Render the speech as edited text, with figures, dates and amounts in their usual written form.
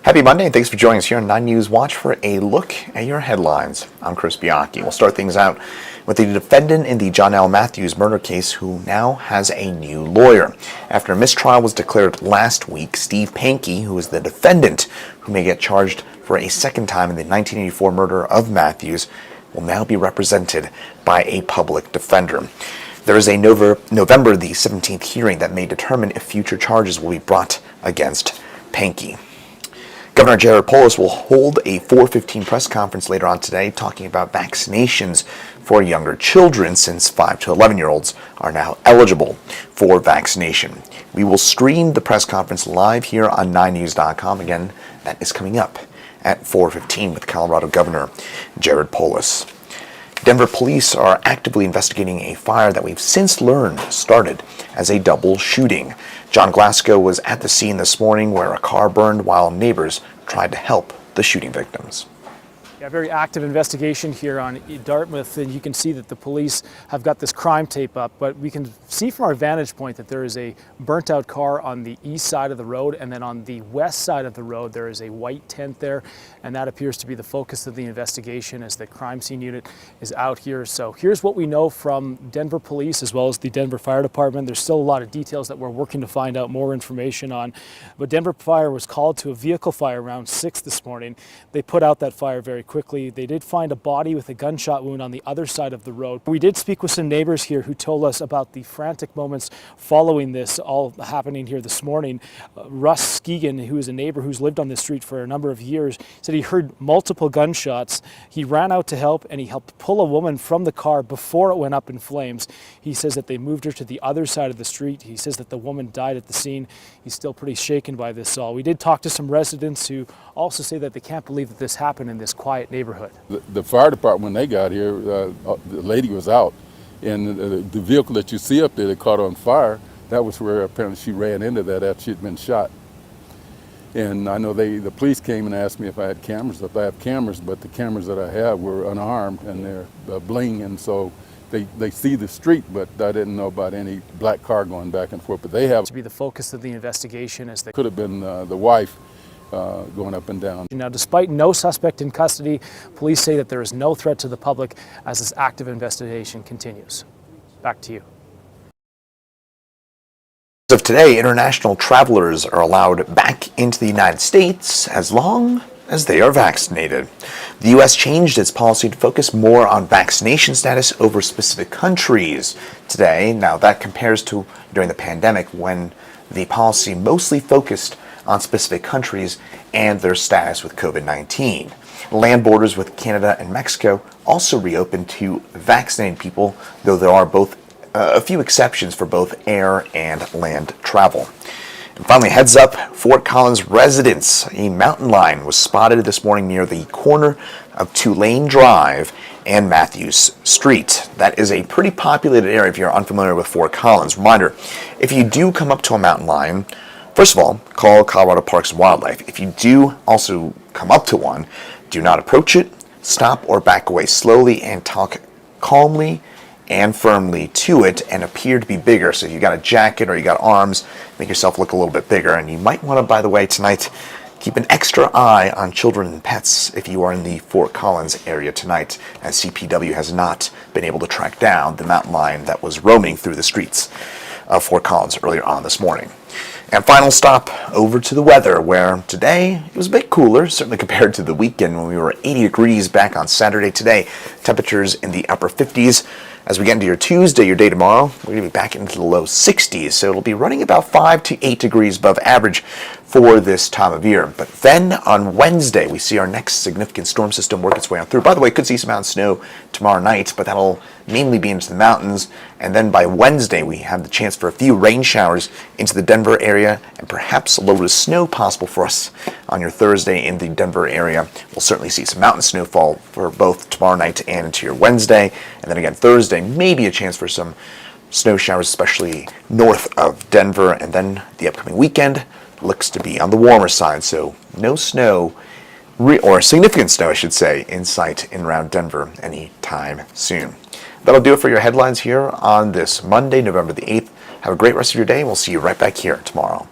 Happy Monday, and thanks for joining us here on 9 News Watch for a look at your headlines. I'm Chris Bianchi. We'll start things out with the defendant in the John L. Matthews murder case, who now has a new lawyer. After a mistrial was declared last week, Steve Pankey, who is the defendant who may get charged for a second time in the 1984 murder of Matthews, will now be represented by a public defender. There is a November the 17th hearing that may determine if future charges will be brought against Pankey. Governor Jared Polis will hold a 4:15 press conference later on today talking about vaccinations for younger children, since 5 to 11-year-olds are now eligible for vaccination. We will stream the press conference live here on 9news.com. Again, that is coming up at 4:15 with Colorado Governor Jared Polis. Denver police are actively investigating a fire that we've since learned started as a double shooting. John Glasgow was at the scene this morning where a car burned while neighbors tried to help the shooting victims. Yeah, very active investigation here on Dartmouth, and you can see that the police have got this crime tape up, but we can see from our vantage point that there is a burnt out car on the east side of the road, and then on the west side of the road there is a white tent there, and that appears to be the focus of the investigation as the crime scene unit is out here. So here's what we know from Denver police as well as the Denver Fire Department. There's still a lot of details that we're working to find out more information on, but Denver Fire was called to a vehicle fire around 6 this morning. They put out that fire very quickly. They did find a body with a gunshot wound on the other side of the road. We did speak with some neighbors here who told us about the frantic moments following this all happening here this morning. Russ Skegan, who is a neighbor who's lived on this street for a number of years, said he heard multiple gunshots. He ran out to help, and he helped pull a woman from the car before it went up in flames. He says that they moved her to the other side of the street. He says that the woman died at the scene. He's still pretty shaken by this all. We did talk to some residents who also say that they can't believe that this happened in this quiet neighborhood. The fire department, when they got here, the lady was out, and the vehicle that you see up there that caught on fire, that was where apparently she ran into that after she'd been shot. And I know the police came and asked me if I had cameras. If I have cameras, but the cameras that I have were unarmed and they're bling, and so they see the street, but I didn't know about any black car going back and forth. But they have to be the focus of the investigation, as they could have been the wife going up and down. Now, despite no suspect in custody, police say that there is no threat to the public as this active investigation continues. Back to you. As of today, international travelers are allowed back into the United States as long as they are vaccinated. The U.S. changed its policy to focus more on vaccination status over specific countries today. Now, that compares to during the pandemic, when the policy mostly focused on specific countries and their status with COVID-19. Land borders with Canada and Mexico also reopened to vaccinated people, though there are a few exceptions for both air and land travel. And finally, heads up, Fort Collins residents. A mountain lion was spotted this morning near the corner of Tulane Drive and Matthews Street. That is a pretty populated area if you're unfamiliar with Fort Collins. Reminder, if you do come up to a mountain lion, first of all, call Colorado Parks and Wildlife. If you do also come up to one, do not approach it, stop or back away slowly, and talk calmly and firmly to it and appear to be bigger. So if you got a jacket or you got arms, make yourself look a little bit bigger. And you might want to, by the way, tonight, keep an extra eye on children and pets if you are in the Fort Collins area tonight, as CPW has not been able to track down the mountain lion that was roaming through the streets of Fort Collins earlier on this morning. And final stop over to the weather, where today it was a bit cooler, certainly compared to the weekend when we were 80 degrees back on Saturday. Today, temperatures in the upper 50s. As we get into your Tuesday, your day tomorrow, we're going to be back into the low 60s, so it'll be running about 5 to 8 degrees above average for this time of year. But then on Wednesday, we see our next significant storm system work its way on through. By the way, could see some mountain snow tomorrow night, but that'll mainly be into the mountains. And then by Wednesday, we have the chance for a few rain showers into the Denver area, and perhaps a little bit of snow possible for us on your Thursday in the Denver area. We'll certainly see some mountain snowfall for both tomorrow night and into your Wednesday. And then again, Thursday, maybe a chance for some snow showers, especially north of Denver. And then the upcoming weekend looks to be on the warmer side, so no snow, or significant snow, I should say, in sight in around Denver anytime soon. That'll do it for your headlines here on this Monday, November the 8th. Have a great rest of your day, and we'll see you right back here tomorrow.